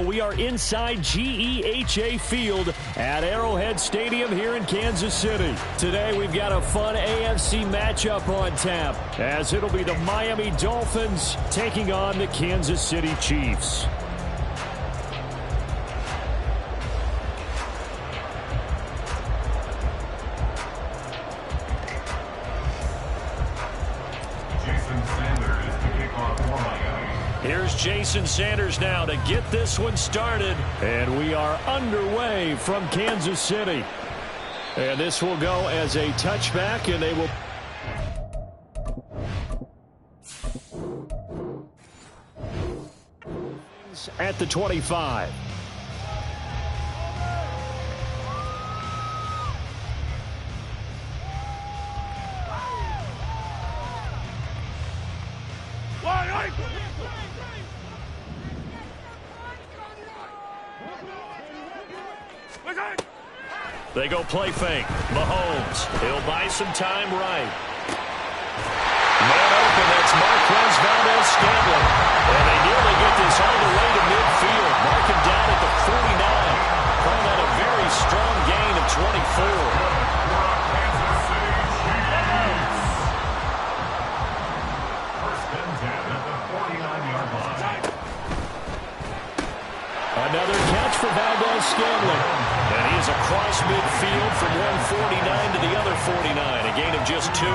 we are inside GEHA Field at Arrowhead Stadium here in Kansas City. Today we've got a fun AFC matchup on tap, as it'll be the Miami Dolphins taking on the Kansas City Chiefs. Here's Jason Sanders now to get this one started. And we are underway from Kansas City. And this will go as a touchback, and they will... at the 25. They go play fake. Mahomes. He'll buy some time right. Man open. That's Marquez Valdes-Scantling. And they nearly get this all the way to midfield. Mark him down at the 49. Call that a very strong gain of 24. Another catch for Valdes-Scantling. And he is across midfield from 149 to the other 49. A gain of just 2.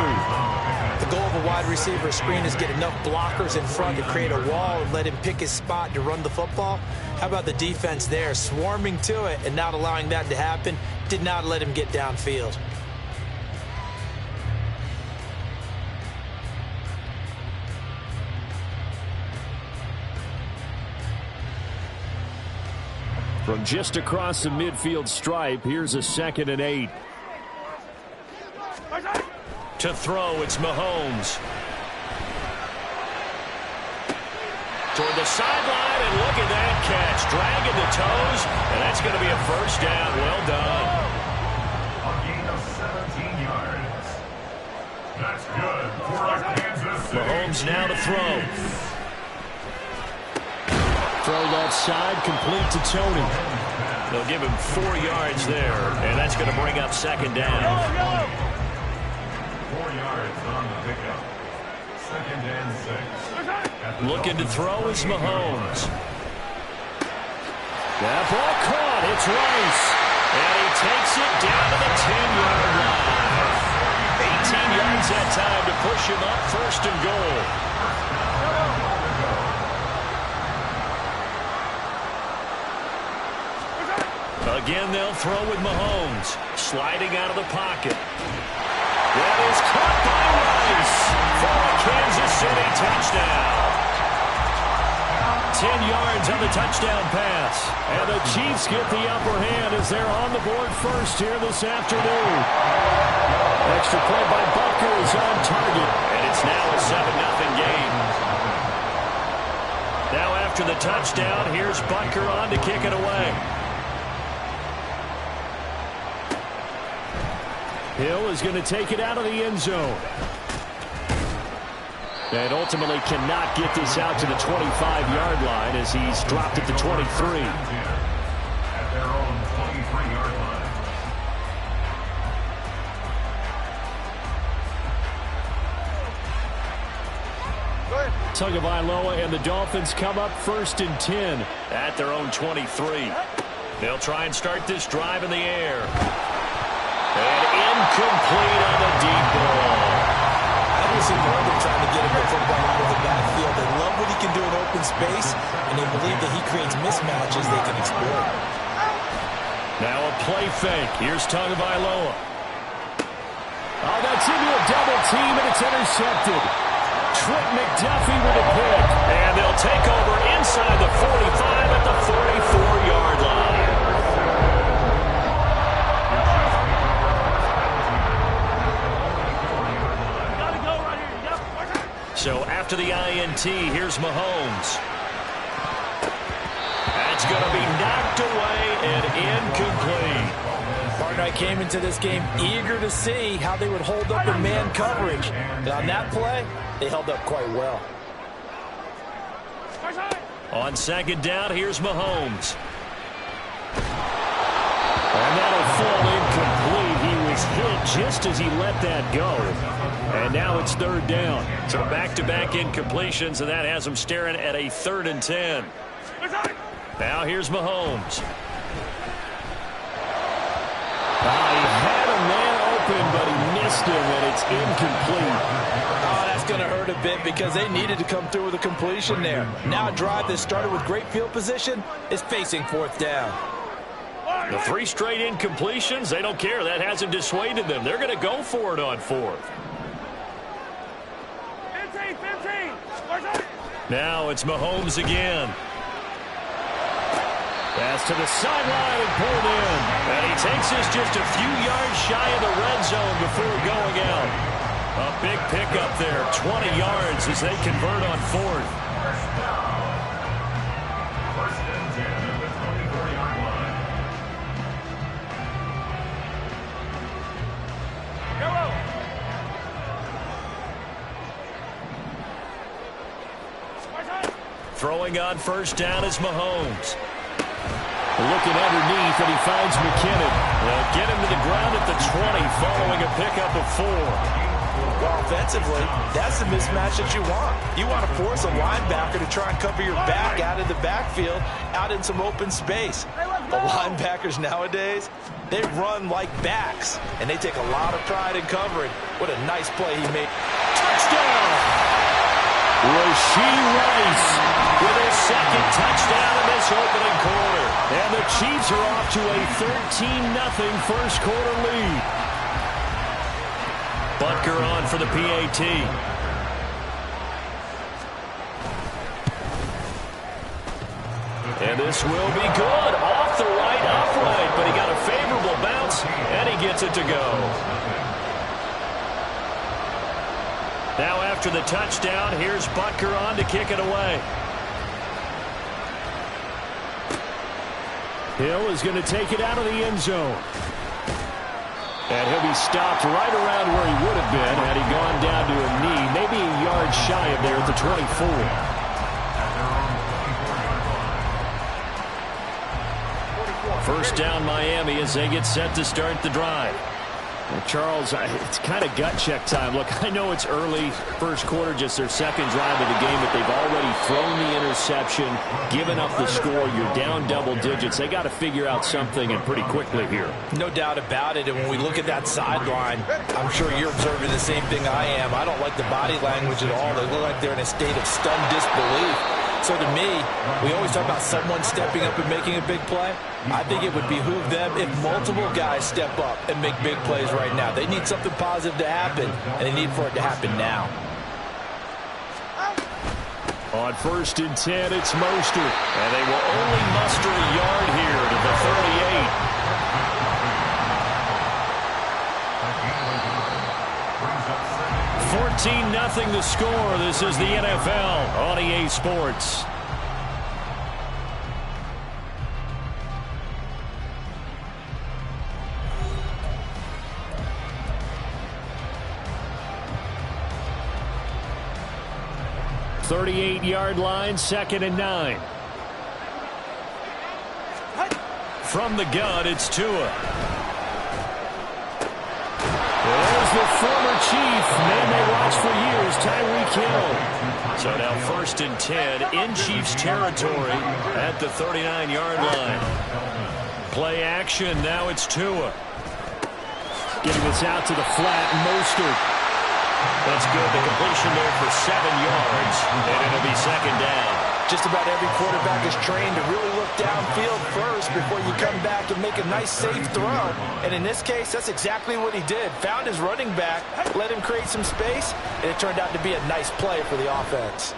The goal of a wide receiver screen is get enough blockers in front to create a wall and let him pick his spot to run the football. How about the defense there, swarming to it and not allowing that to happen? Did not let him get downfield. From just across the midfield stripe, here's a 2nd and 8. To throw, it's Mahomes. Toward the sideline, and look at that catch. Dragging the toes, and that's going to be a first down. Well done. A gain of 17 yards. That's good for Kansas City. Mahomes now to throw. Throw left side, complete to Tony. They'll give him 4 yards there, and that's going to bring up 2nd down. 4 yards on the pickup. 2nd and 6. Looking to throw is Mahomes. That ball caught. It's Rice. And he takes it down to the 10-yard line. 18 yards that time to push him up 1st and goal. Again, they'll throw with Mahomes. Sliding out of the pocket. That is caught by Rice for a Kansas City touchdown. 10 yards on the touchdown pass. And the Chiefs get the upper hand as they're on the board first here this afternoon. Extra play by Butker is on target. And it's now a 7-0 game. Now after the touchdown, here's Butker on to kick it away. Hill is going to take it out of the end zone. And ultimately cannot get this out to the 25-yard line as he's dropped at the 23. At their own 23-yard line. Tagovailoa and the Dolphins come up 1st and 10 at their own 23. They'll try and start this drive in the air. And incomplete on the deep ball. I just ignore them trying to get him the football out of the backfield. They love what he can do in open space, and they believe that he creates mismatches they can exploit. Now a play fake. Here's Tagovailoa. Oh, that's into a double team, and it's intercepted. Trent McDuffie with a pick. And they'll take over inside the 45 at the 44-yard line. So after the INT, here's Mahomes. That's going to be knocked away and incomplete. Partner, I came into this game eager to see how they would hold up in man coverage. And on that play, they held up quite well. On second down, here's Mahomes. And that'll fall incomplete. He was hit just as he let that go. And now it's third down. So back-to-back incompletions, and that has him staring at a 3rd and 10. Now here's Mahomes. He had a man open, but he missed him, and it's incomplete. Oh, that's going to hurt a bit because they needed to come through with a completion there. Now a drive that started with great field position is facing 4th down. The 3 straight incompletions, they don't care. That hasn't dissuaded them. They're going to go for it on 4th. 15. Now it's Mahomes again. Pass to the sideline and pulled in. And he takes us just a few yards shy of the red zone before going out. A big pickup there, 20 yards as they convert on 4th. First and 10 at the 24-yard line. Throwing on first down is Mahomes. Looking underneath, and he finds McKinnon. They'll get him to the ground at the 20 following a pickup of 4. Well, offensively, that's the mismatch that you want. You want to force a linebacker to try and cover your back out of the backfield, out in some open space. The linebackers nowadays, they run like backs, and they take a lot of pride in covering. What a nice play he made. Touchdown! Rashee Rice with his 2nd touchdown in this opening quarter. And the Chiefs are off to a 13-0 first quarter lead. Butker on for the PAT. And this will be good. Off the right, upright, but he got a favorable bounce, and he gets it to go. Now after the touchdown, here's Butker on to kick it away. Hill is going to take it out of the end zone. And he'll be stopped right around where he would have been had he gone down to a knee, maybe a yard shy of there at the 24. First down Miami as they get set to start the drive. Well, Charles, it's kind of gut check time. Look, I know it's early, first quarter, just their 2nd drive of the game, but they've already thrown the interception, given up the score. You're down double digits. They got to figure out something, and pretty quickly here. No doubt about it, and when we look at that sideline, I'm sure you're observing the same thing I am. I don't like the body language at all. They look like they're in a state of stunned disbelief. So to me, we always talk about someone stepping up and making a big play. I think it would behoove them if multiple guys step up and make big plays right now. They need something positive to happen, and they need for it to happen now. On 1st and 10, it's Mostert. And they will only muster a yard here to the 38. 14-0 the score. This is the NFL on EA Sports. Thirty-eight-yard line, 2nd and 9. From the gun, it's Tua. There's the former Chief, man they watched for years, Tyreek Hill. So now 1st and 10 in Chiefs territory at the 39-yard line. Play action, now it's Tua. Getting this out to the flat, Mostert. That's good. The completion there for 7 yards, and it'll be 2nd down. Just about every quarterback is trained to really look downfield first before you come back and make a nice, safe throw. And in this case, that's exactly what he did. Found his running back, let him create some space, and it turned out to be a nice play for the offense.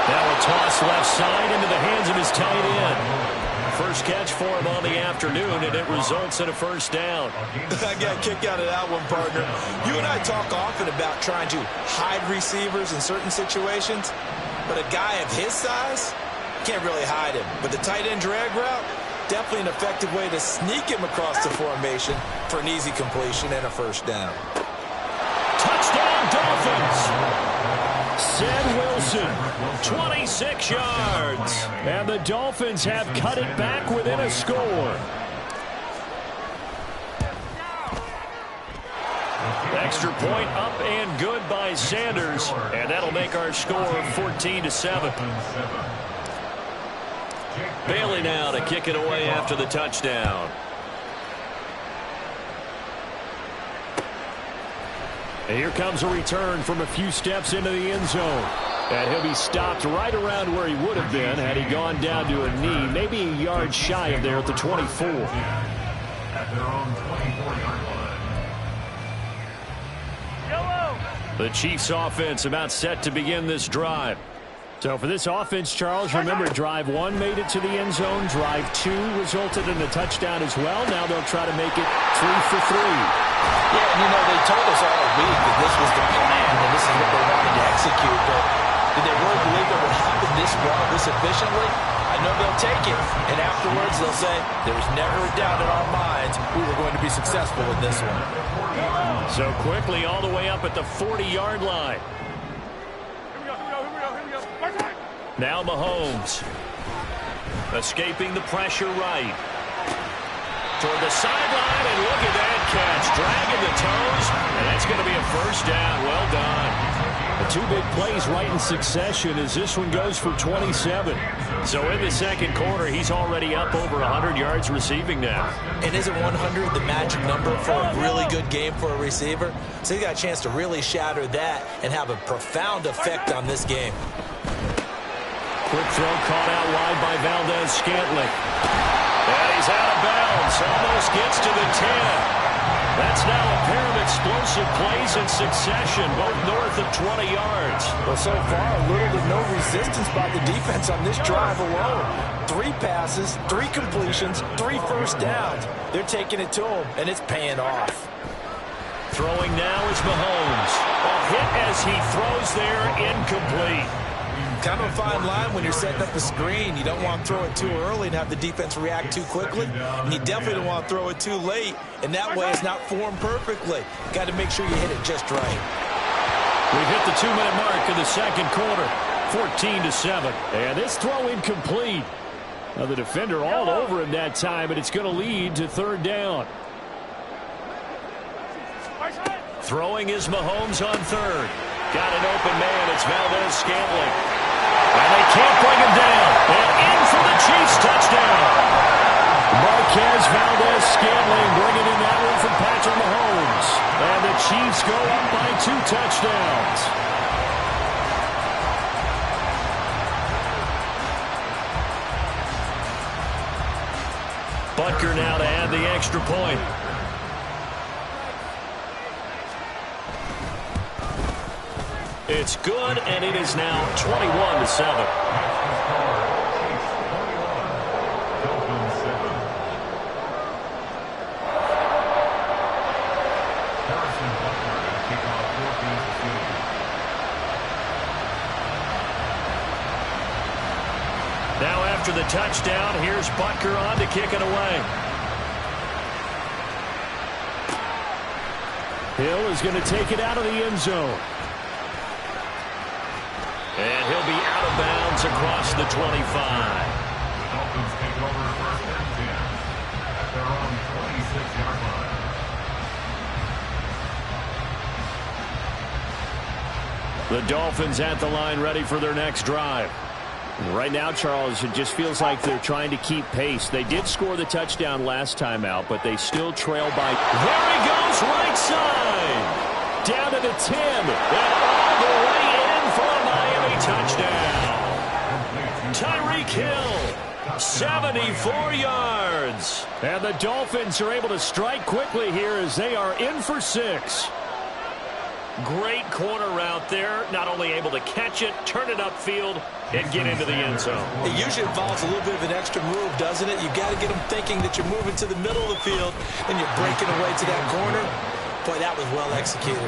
Now a toss left side into the hands of his tight end. First catch for him on the afternoon, and it results in a 1st down. I got a kick out of that one, partner. You and I talk often about trying to hide receivers in certain situations, but a guy of his size can't really hide him. But the tight end drag route, definitely an effective way to sneak him across the formation for an easy completion and a 1st down. Touchdown, Dolphins! Said Will Wilson, 26 yards. And the Dolphins have cut it back within a score. Extra point up and good by Sanders. And that'll make our score 14-7. Bailey now to kick it away after the touchdown. And here comes a return from a few steps into the end zone. And he'll be stopped right around where he would have been had he gone down to a knee, maybe a yard shy of there at the 24. At their own 24-yard line. The Chiefs offense about set to begin this drive. So for this offense, Charles, remember drive 1 made it to the end zone. Drive 2 resulted in a touchdown as well. Now they'll try to make it 3 for 3. Yeah, and you know, they told us all week that this was the plan and this is what they wanted to execute. But did they really believe it would happen this well, this efficiently? I know they'll take it. And afterwards they'll say, there was never a doubt in our minds we were going to be successful with this one. So quickly all the way up at the 40-yard line. Now Mahomes. Escaping the pressure right. Toward the sideline, and look at that catch. Dragging the toes, and that's going to be a first down. Well done. The 2 big plays right in succession as this one goes for 27. So in the second quarter, he's already up over 100 yards receiving now. And isn't 100 the magic number for a really good game for a receiver? So he got a chance to really shatter that and have a profound effect on this game. Quick throw caught out wide by Valdes-Scantling. And he's out of bounds. Almost gets to the 10. That's now a pair of explosive plays in succession, both north of 20 yards. Well, so far, little to no resistance by the defense on this drive alone. 3 passes, 3 completions, 3 first downs. They're taking it to him, and it's paying off. Throwing now is Mahomes. A hit as he throws there, incomplete. Kind of a fine line when you're setting up a screen. You don't want to throw it too early and have the defense react too quickly. And you definitely don't want to throw it too late. And that way it's not formed perfectly. Got to make sure you hit it just right. We've hit the 2-minute mark of the second quarter. 14-7. And this throw incomplete. Now the defender all over him that time, but it's going to lead to third down. Throwing is Mahomes on third. Got an open man. It's Valdes-Scantling. And they can't bring him down. And in for the Chiefs touchdown. Marquez Valdes-Scantling bringing in that one from Patrick Mahomes. And the Chiefs go up by 2 touchdowns. Butker now to add the extra point. It's good, and it is now 21-7. Now after the touchdown, here's Butker on to kick it away. Hill is going to take it out of the end zone. And he'll be out of bounds across the 25. The Dolphins take over first and 10 at their own 26-yard line. The Dolphins at the line ready for their next drive. Right now, Charles, it just feels like they're trying to keep pace. They did score the touchdown last time out, but they still trail by. There he goes, right side. Down to the 10. And all the way in for a Miami touchdown. Tyreek Hill, 74 yards. And the Dolphins are able to strike quickly here as they are in for 6. Great corner route there. Not only able to catch it, turn it upfield, and get into the end zone. It usually involves a little bit of an extra move, doesn't it? You've got to get them thinking that you're moving to the middle of the field and you're breaking away to that corner. Boy, that was well executed.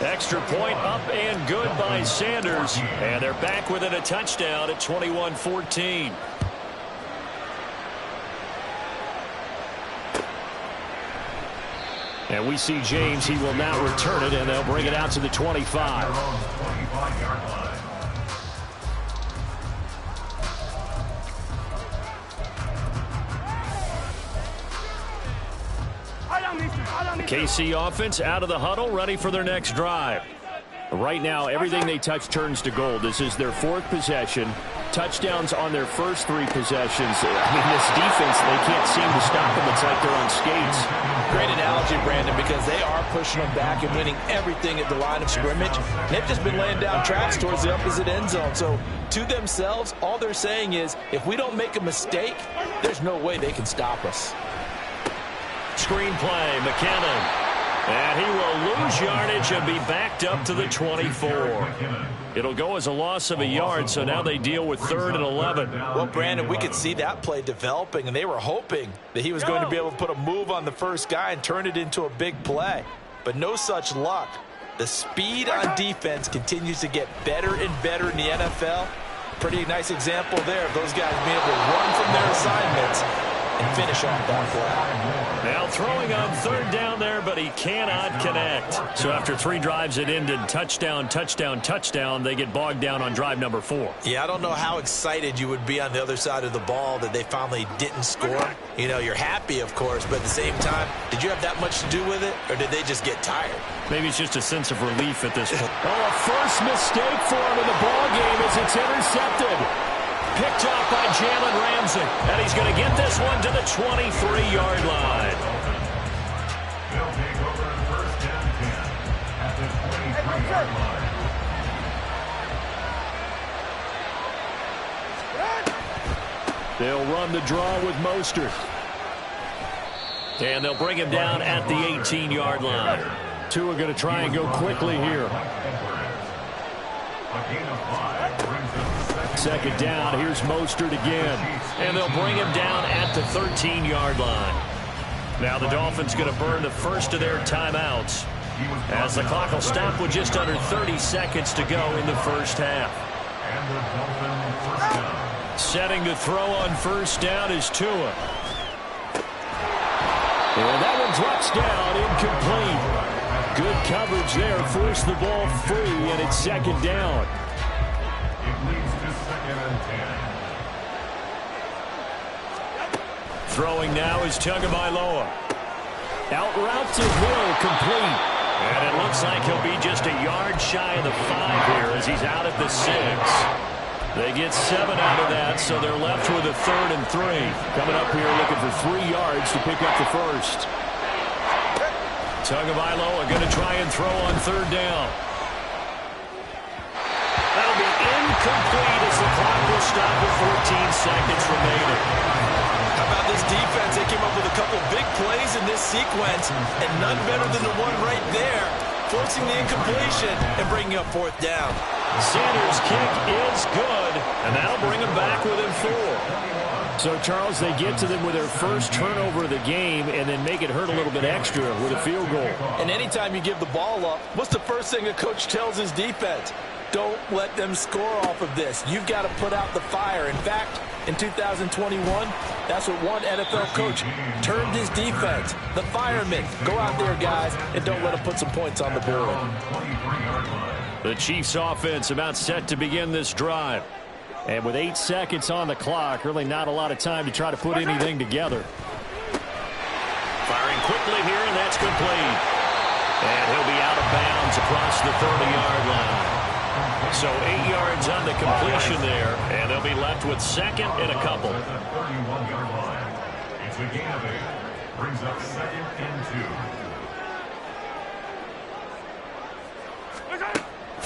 Extra point up and good by Sanders. And they're back within a touchdown at 21-14. And we see James. He will now return it, and they'll bring it out to the 25. KC offense out of the huddle, ready for their next drive. Right now, everything they touch turns to gold. This is their 4th possession. Touchdowns on their first 3 possessions. I mean, this defense, they can't seem to stop them. It's like they're on skates. Great analogy, Brandon, because they are pushing them back and winning everything at the line of scrimmage. They've just been laying down traps towards the opposite end zone. So, to themselves, all they're saying is, if we don't make a mistake, there's no way they can stop us. Screen play, McKinnon. And he will lose yardage and be backed up to the 24. It'll go as a loss of a yard, so now they deal with 3rd and 11. Well, Brandon, we could see that play developing, and they were hoping that he was going to be able to put a move on the first guy and turn it into a big play. But no such luck. The speed on defense continues to get better and better in the NFL. Pretty nice example there of those guys being able to run from their assignments and finish off that play. Now throwing on 3rd down there, but he cannot connect. So after 3 drives it ended touchdown, touchdown, touchdown. They get bogged down on drive number 4. Yeah, I don't know how excited you would be on the other side of the ball that they finally didn't score. You know, you're happy, of course, but at the same time, did you have that much to do with it, or did they just get tired? Maybe it's just a sense of relief at this point. Oh, a first mistake for him in the ball game as it's intercepted. Picked up by Jalen Ramsey. And he's going to get this one to the 23-yard line. They'll take over 1st and 10 at the 23-yard line. They'll run the draw with Mostert. And they'll bring him down at the 18-yard line. Tua going to try and go quickly here. A gain of 5 brings them 2nd down. Here's Mostert again. And they'll bring him down at the 13-yard line. Now the Dolphins going to burn the first of their timeouts as the clock will stop with just under 30 seconds to go in the first half. And the Dolphin first down. Setting to throw on first down is Tua. And that one drops down, incomplete. Good coverage there, forced the ball free, and it's 2nd down. It leads to 2nd and 10. Throwing now is Tagovailoa. Out route to Hill, complete. And it looks like he'll be just a yard shy of the 5 here as he's out at the 6. They get 7 out of that, so they're left with a 3rd and 3. Coming up here looking for 3 yards to pick up the first. Tagovailoa going to try and throw on 3rd down. That'll be incomplete as the clock will stop with 14 seconds remaining. How about this defense? They came up with a couple big plays in this sequence, and none better than the one right there, forcing the incompletion and bringing up 4th down. Sanders' kick is good, and that'll bring them back within 4. So, Charles, they get to them with their first turnover of the game and then make it hurt a little bit extra with a field goal. And anytime you give the ball up, what's the first thing a coach tells his defense? Don't let them score off of this. You've got to put out the fire. In fact, in 2021, that's what one NFL coach termed his defense. The firemen. Go out there, guys, and don't let them put some points on the board. The Chiefs offense about set to begin this drive. And with 8 seconds on the clock, really not a lot of time to try to put anything together. Firing quickly here, and that's complete. And he'll be out of bounds across the 30-yard line. So 8 yards on the completion there, and they'll be left with 2nd and a couple. At the 31-yard line. It's a gain of 8. Brings up 2nd and 2.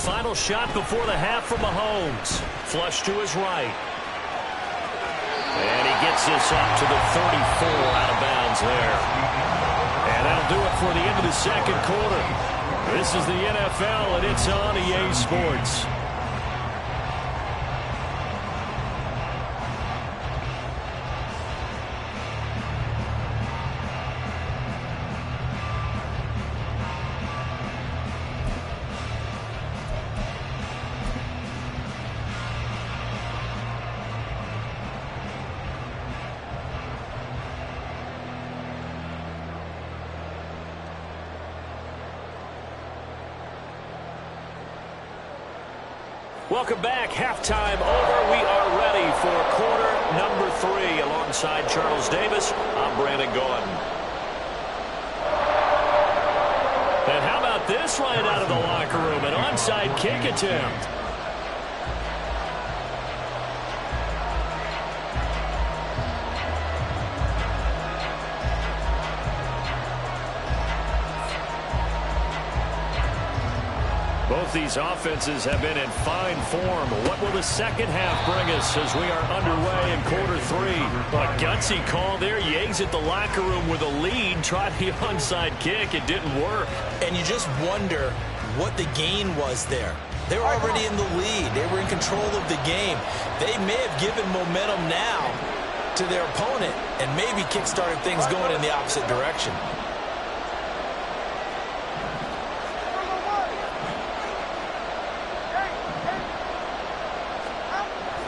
Final shot before the half from Mahomes. Flush to his right. And he gets this up to the 34 out of bounds there. And that'll do it for the end of the 2nd quarter. This is the NFL, and it's on EA Sports. Welcome back. Halftime over. We are ready for quarter number 3. Alongside Charles Davis, I'm Brandon Gaudin. about this right out of the locker room? An onside kick attempt. Both these offenses have been in fine form. What will the second half bring us as we are underway in quarter three? A gutsy call there. You exit the locker room with a lead. Tried the onside kick. It didn't work. And you just wonder what the gain was there. They were already in the lead. They were in control of the game. They may have given momentum now to their opponent and maybe kick-started things going in the opposite direction.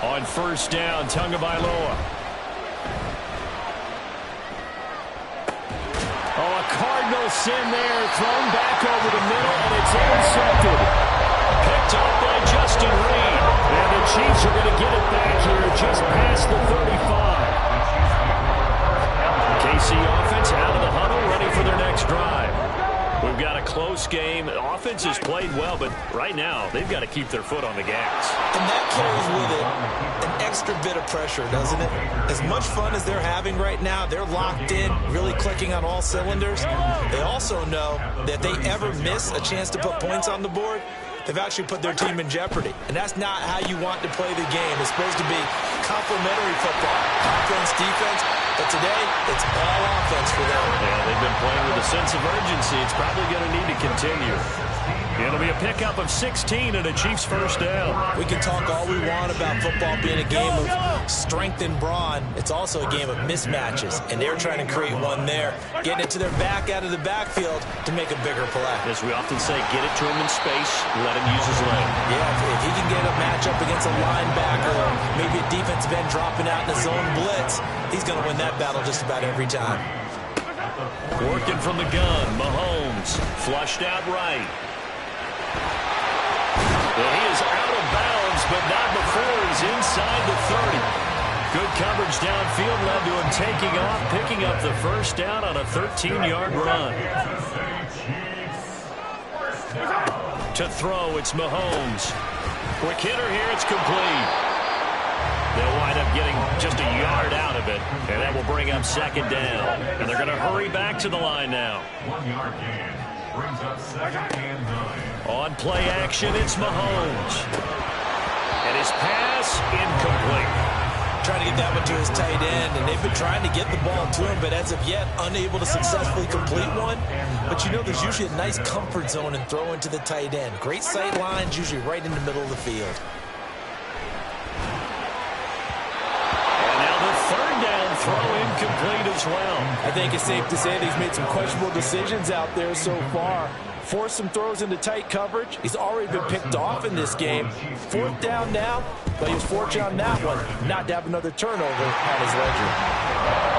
On first down, Tagovailoa. Oh, a cardinal sin there. Thrown back over the middle, and it's intercepted. Picked up by Justin Reed. And the Chiefs are going to get it back here just past the 35. KC offense out of the huddle, ready for their next drive. We've got a close game. The offense has played well, but right now they've got to keep their foot on the gas. And that carries with it an extra bit of pressure, doesn't it? As much fun as they're having right now, they're locked in, really clicking on all cylinders. They also know that they ever miss a chance to put points on the board, they've actually put their team in jeopardy. And that's not how you want to play the game. It's supposed to be complementary football, offense, defense. But today, it's all offense for them. Yeah, they've been playing with a sense of urgency. It's probably going to need to continue. It'll be a pickup of 16 and a Chiefs first down. We can talk all we want about football being a game of strength and brawn. It's also a game of mismatches, and they're trying to create one there, getting it to their back out of the backfield to make a bigger play. As we often say, get it to him in space, let him use his leg. Yeah, if he can get a matchup against a linebacker or maybe a defensive end dropping out in the zone blitz, he's going to win that battle just about every time. Working from the gun, Mahomes flushed out right. And he is out of bounds, but not before he's inside the 30. Good coverage downfield led to him taking off, picking up the first down on a 13-yard run. To throw, it's Mahomes. Quick hitter here, it's complete. They'll wind up getting just a yard out of it, and that will bring up second down. And they're going to hurry back to the line now. 1 yard gain brings up second and 9. On play action, it's Mahomes. And his pass, incomplete. Trying to get that one to his tight end, and they've been trying to get the ball to him, but as of yet, unable to successfully complete one. But you know, there's usually a nice comfort zone in throwing to the tight end. Great sight lines, usually right in the middle of the field. And now the third down throw incomplete as well. I think it's safe to say that he's made some questionable decisions out there so far. Forced some throws into tight coverage. He's already been picked off in this game. Fourth down now, but he was fortunate on that one not to have another turnover on his ledger.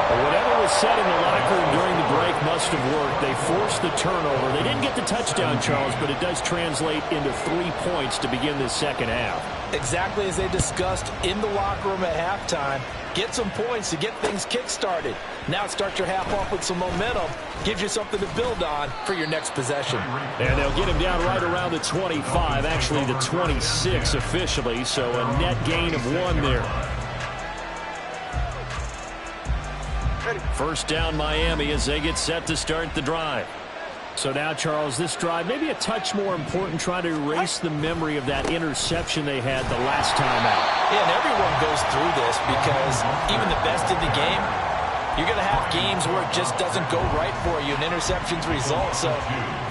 Well, whatever was said in the locker room during the break must have worked. They forced the turnover. They didn't get the touchdown, Charles, but it does translate into 3 points to begin this second half. Exactly as they discussed in the locker room at halftime. Get some points to get things kick-started. Now start your half off with some momentum. Gives you something to build on for your next possession. And they'll get him down right around the 25, actually the 26 officially, so a net gain of 1 there. First down Miami as they get set to start the drive. So now, Charles, this drive maybe a touch more important, trying to erase the memory of that interception they had the last time out. Yeah, and everyone goes through this because even the best in the game, you're going to have games where it just doesn't go right for you, and interceptions result. So,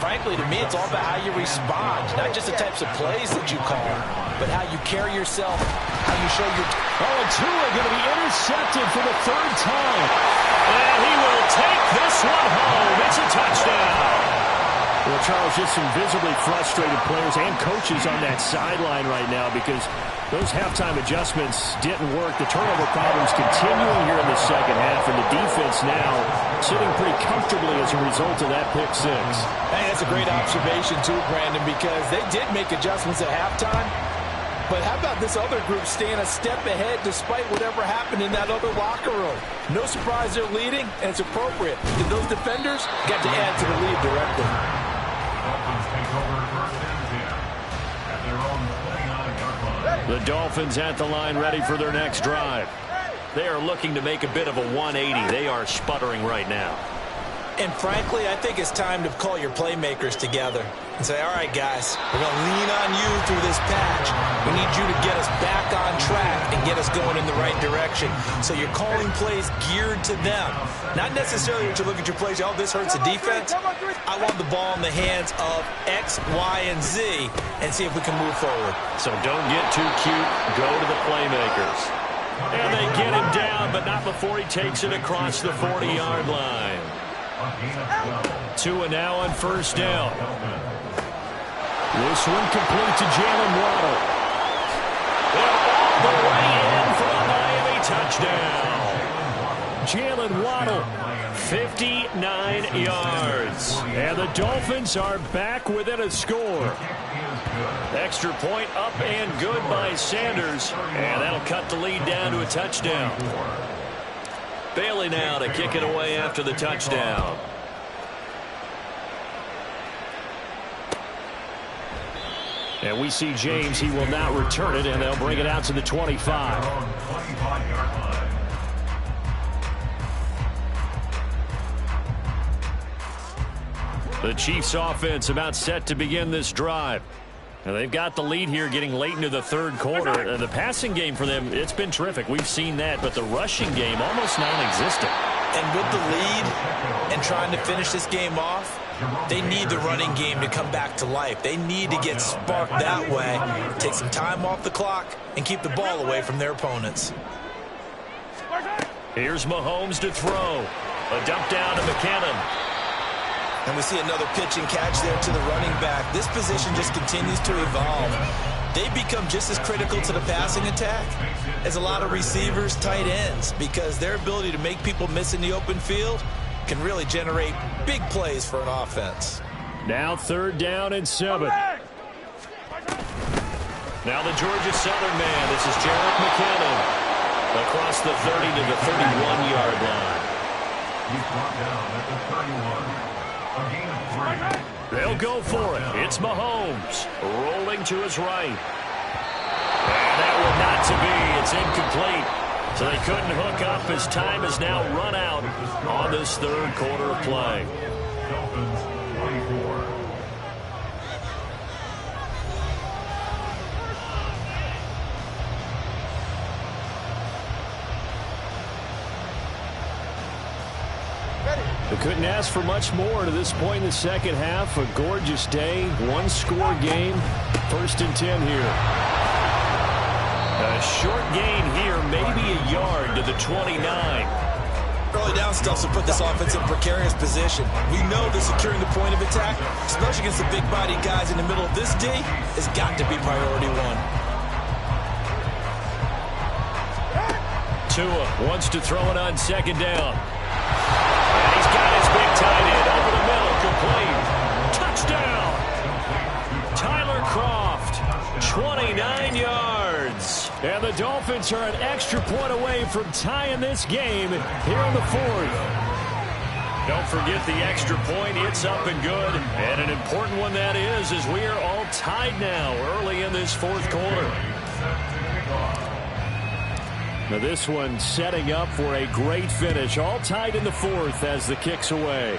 frankly, to me, it's all about how you respond, not just the types of plays that you call, but how you carry yourself, how you show your... Oh, and Tua going to be intercepted for the third time. And he will take this one home. It's a touchdown. Well, Charles, just some visibly frustrated players and coaches on that sideline right now because those halftime adjustments didn't work. The turnover problems continuing here in the second half, and the defense now sitting pretty comfortably as a result of that pick six. Hey, that's a great observation too, Brandon, because they did make adjustments at halftime. But how about this other group staying a step ahead despite whatever happened in that other locker room? No surprise they're leading, and it's appropriate. Those defenders got to add to the lead directly. The Dolphins at the line ready for their next drive. They are looking to make a bit of a 180. They are sputtering right now. And frankly, I think it's time to call your playmakers together and say, all right, guys, we're going to lean on you through this patch. We need you to get us back on track and get us going in the right direction. So you're calling plays geared to them. Not necessarily that you look at your plays, oh, this hurts the defense. I want the ball in the hands of X, Y, and Z and see if we can move forward. So don't get too cute. Go to the playmakers. And they get him down, but not before he takes it across the 40-yard line. Tua now on first down. This one complete to Jalen Waddle. And all the way in for a Miami touchdown. Jalen Waddle, 59 yards. And the Dolphins are back within a score. Extra point up and good by Sanders. And that'll cut the lead down to a touchdown. Bailey now to kick it away after the touchdown. And we see James. He will not return it, and they'll bring it out to the 25. The Chiefs offense about set to begin this drive. Now they've got the lead here getting late into the third quarter. The passing game for them, it's been terrific. We've seen that, but the rushing game almost non-existent. And with the lead and trying to finish this game off, they need the running game to come back to life. They need to get sparked that way, take some time off the clock, and keep the ball away from their opponents. Here's Mahomes to throw. A dump down to McKinnon. And we see another pitch and catch there to the running back. This position just continues to evolve. They become just as critical to the passing attack as a lot of receivers, tight ends, because their ability to make people miss in the open field can really generate big plays for an offense. Now third down and 7. Now the Georgia Southern man. This is Jerick McKinnon across the 30 to the 31-yard line. He's brought down at the 31. They'll go for it. It's Mahomes rolling to his right. And that will not to be. It's incomplete. So they couldn't hook up as time has now run out on this third quarter of play. Dolphins 24. They couldn't ask for much more to this point in the second half. A gorgeous day, one-score game. 1st and 10 here. A short gain here, maybe a yard to the 29. Early down stuff will put this offense in precarious position. We know that securing the point of attack, especially against the big-bodied guys in the middle of this D, has got to be priority one. Tua wants to throw it on second down. And he's got his big tight end over the middle, complete. Touchdown! Tyler Kroft, 29 yards. And the Dolphins are an extra point away from tying this game here in the 4th. Don't forget the extra point. It's up and good. And an important one that is, as we are all tied now early in this 4th quarter. Now this one setting up for a great finish. All tied in the 4th as the kick's away.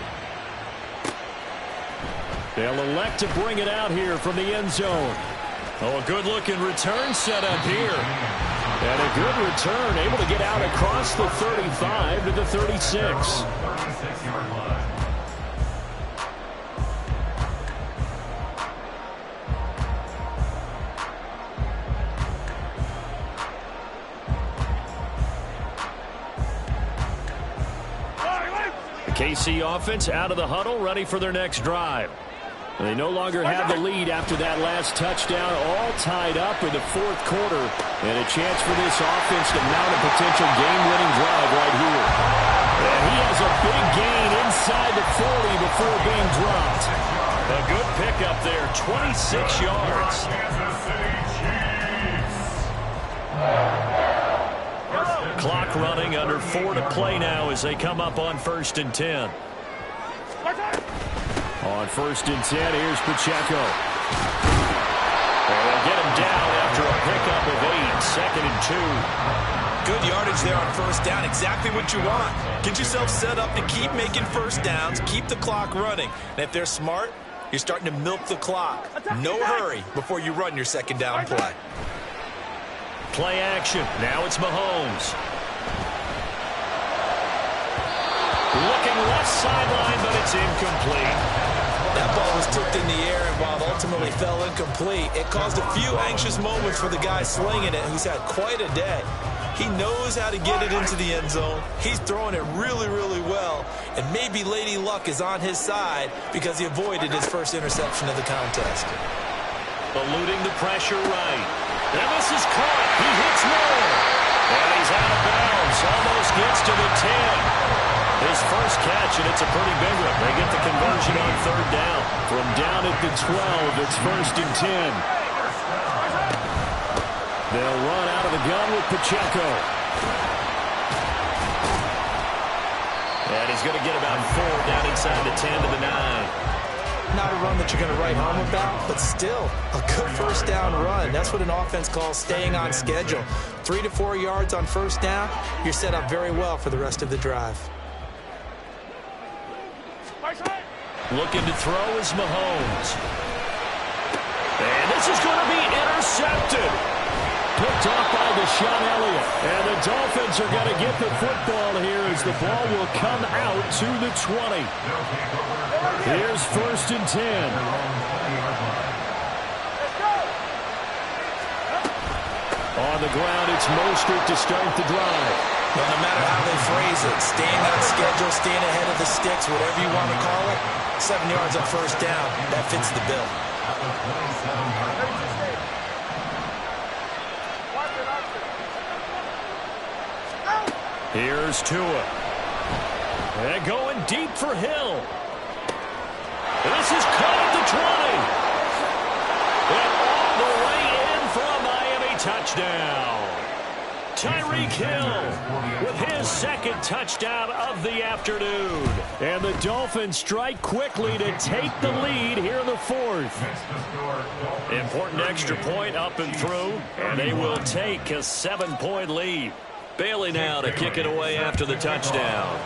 They'll elect to bring it out here from the end zone. Oh, a good-looking return set up here. And a good return, able to get out across the 35 to the 36. KC offense out of the huddle, ready for their next drive. And they no longer have the lead after that last touchdown, all tied up in the 4th quarter. And a chance for this offense to mount a potential game-winning drive right here. And he has a big gain inside the 40 before being dropped. A good pickup there, 26 yards. Clock running, under 4 to play now as they come up on 1st and 10. On 1st and 10, here's Pacheco. And they'll get him down after a pickup of 8, 2nd and 2. Good yardage there on first down. Exactly what you want. Get yourself set up to keep making first downs, keep the clock running. And if they're smart, you're starting to milk the clock. No hurry before you run your second down play. Play action. Now it's Mahomes. Looking left sideline, but it's incomplete. That ball was tipped in the air, and while it ultimately fell incomplete, it caused a few anxious moments for the guy slinging it, who's had quite a day. He knows how to get it into the end zone. He's throwing it really, really well. And maybe Lady Luck is on his side because he avoided his first interception of the contest. Eluding the pressure right. And this is caught. He hits more. And he's out of bounds. Almost gets to the 10. His first catch, and it's a pretty big one. They get the conversion on third down. From down at the 12, it's 1st and 10. They'll run out of the gun with Pacheco. And he's going to get about 4 down inside the 10 to the 9. Not a run that you're going to write home about, but still a good first down run. That's what an offense calls staying on schedule. 3 to 4 yards on first down, you're set up very well for the rest of the drive. Looking to throw is Mahomes. And this is going to be intercepted. Picked off by Deshaun Elliott. And the Dolphins are going to get the football here as the ball will come out to the 20. Here's 1st and 10. On the ground, it's Mostert to start the drive. Well, no matter how they phrase it, staying on schedule, staying ahead of the sticks, whatever you want to call it, 7 yards on first down, that fits the bill. Here's Tua. And going deep for Hill. This is caught at the 20. And all the way in for a Miami touchdown. Tyreek Hill with his second touchdown of the afternoon. And the Dolphins strike quickly to take the lead here in the 4th. Important extra point up and through, and they will take a 7-point lead. Bailey now to kick it away after the touchdown.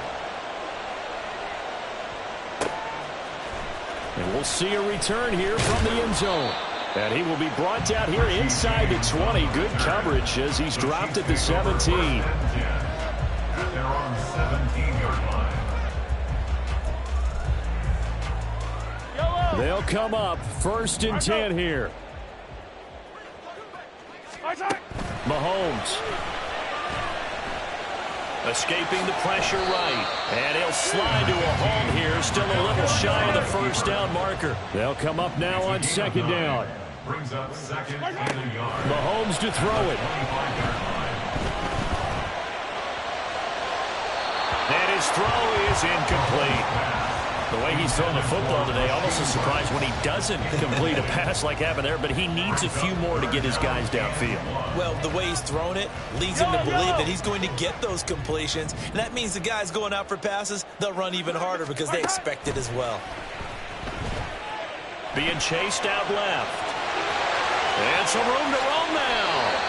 And we'll see a return here from the end zone. And he will be brought down here inside the 20. Good coverage as he's dropped at the 17. They're on the 17-yard line. They'll come up 1st and 10 here. Mahomes. Escaping the pressure right. And he'll slide to a halt here. Still a little shy of the first down marker. They'll come up now on 2nd down. Brings up 2nd and a yard. Mahomes to throw it. And his throw is incomplete. The way he's throwing the football today, almost a surprise when he doesn't complete a pass like happened there, but he needs a few more to get his guys downfield. Well, the way he's thrown it leads him to believe that he's going to get those completions, and that means the guys going out for passes, they'll run even harder because they expect it as well. Being chased out left. And some room to roam now.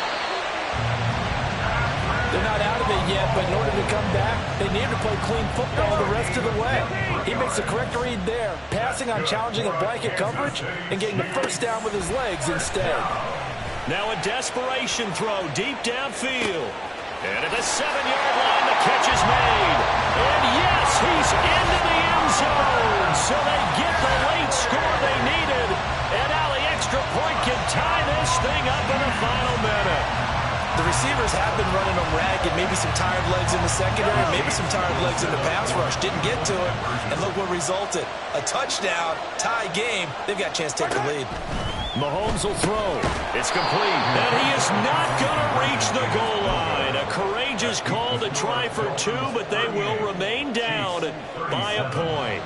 They're not out of it yet, but in order to come back, they need to play clean football the rest of the way. He makes the correct read there, passing on challenging a blanket coverage and getting the first down with his legs instead. Now a desperation throw deep downfield. And at the 7-yard line, the catch is made. And yes, he's into the end zone. So they get the late score they needed. And now the extra point can tie this thing up in the final minute. The receivers have been running them ragged. Maybe some tired legs in the secondary, maybe some tired legs in the pass rush. Didn't get to it, and look what resulted. A touchdown, tie game. They've got a chance to take the lead. Mahomes will throw. It's complete. And he is not going to reach the goal line. A courageous call to try for 2, but they will remain down by a point.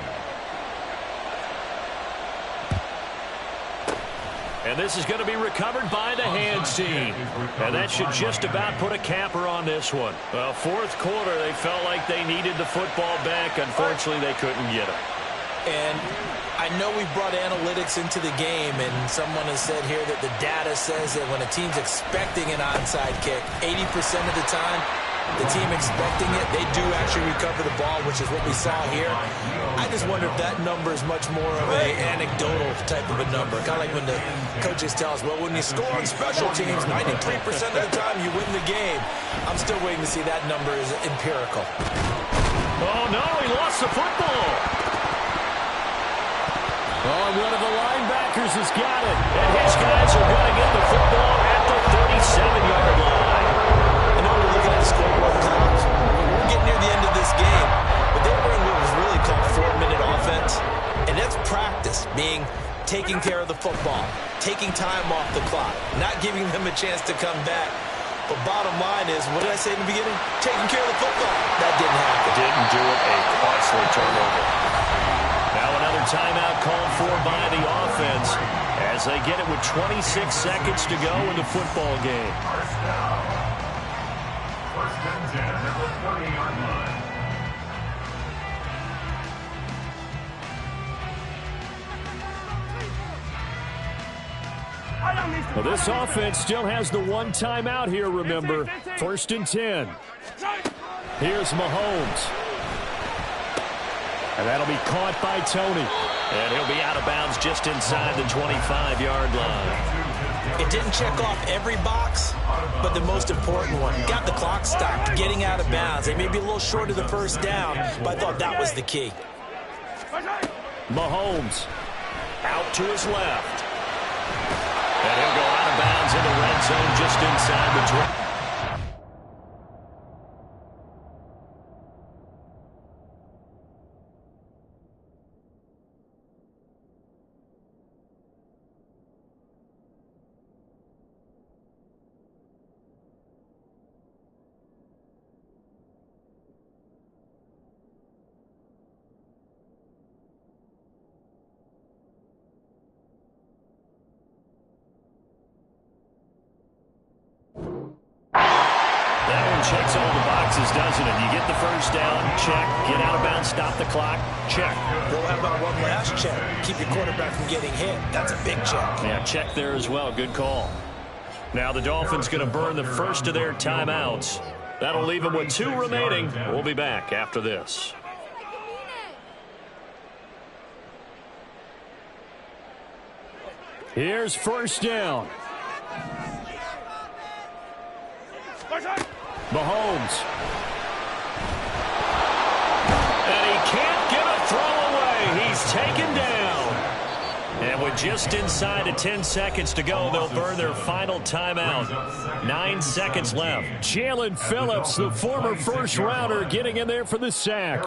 And this is going to be recovered by the hands team. And that should just about put a capper on this one. Well, 4th quarter, they felt like they needed the football back. Unfortunately, they couldn't get it. And I know we brought analytics into the game, and someone has said here that the data says that when a team's expecting an onside kick, 80% of the time, the team expecting it, they do actually recover the ball, which is what we saw here. I just wonder if that number is much more of an anecdotal type of a number. Kind of like when the coaches tell us, well, when you score on special teams, 93% of the time you win the game. I'm still waiting to see that number is empirical. Oh, no, he lost the football. Oh, one of the linebackers has got it. And his guys are going to get the football at the 37-yard line. I know we're looking at the scoreboard clock. We're getting near the end of this game, but they were in what was really called 4-minute offense. And that's practice, meaning taking care of the football, taking time off the clock, not giving them a chance to come back. But bottom line is, what did I say in the beginning? Taking care of the football. That didn't happen. Didn't do it. A costly turnover. Now another timeout called for by the offense as they get it with 26 seconds to go in the football game. First down. First and 10 at the 30-yard line. Well, this offense still has the one timeout here, remember. First and 10. Here's Mahomes. And that'll be caught by Tony. And he'll be out of bounds just inside the 25-yard line. It didn't check off every box, but the most important one. Got the clock stopped, getting out of bounds. They may be a little short of the first down, but I thought that was the key. Mahomes out to his left. And he'll go out of bounds in the red zone just inside the 20. Checks all the boxes, doesn't it? You get the first down, check. Get out of bounds, stop the clock, check. Well, how about one last check? Keep your quarterback from getting hit. That's a big check. Yeah, check there as well. Good call. Now the Dolphins going to burn the first of their timeouts. That'll leave them with 2 remaining. We'll be back after this. Here's first down. Mahomes. And he can't get a throw away. He's taken down. And with just inside of 10 seconds to go, they'll burn their final timeout. 9 seconds left. Jalen Phillips, the former first-rounder, getting in there for the sack.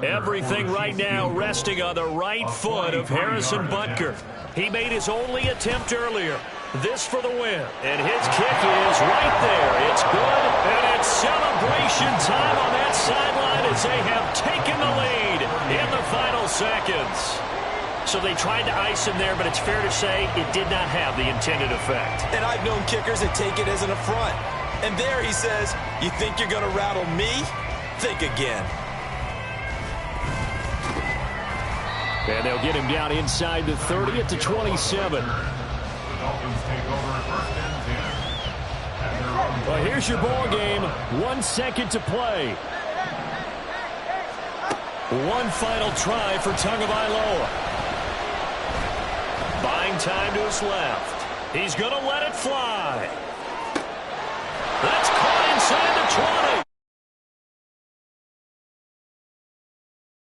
Everything right now resting on the right foot of Harrison Butker. He made his only attempt earlier. This for the win. And his kick is right there. It's good. And it's celebration time on that sideline as they have taken the lead in the final seconds. So they tried to ice him there, but it's fair to say it did not have the intended effect. And I've known kickers that take it as an affront. And there he says, you think you're going to rattle me? Think again. And they'll get him down inside the 30 at the 27. Dolphins take over first and 10. Well, here's your ball game. 1 second to play. One final try for Tagovailoa. Buying time to his left. He's going to let it fly. That's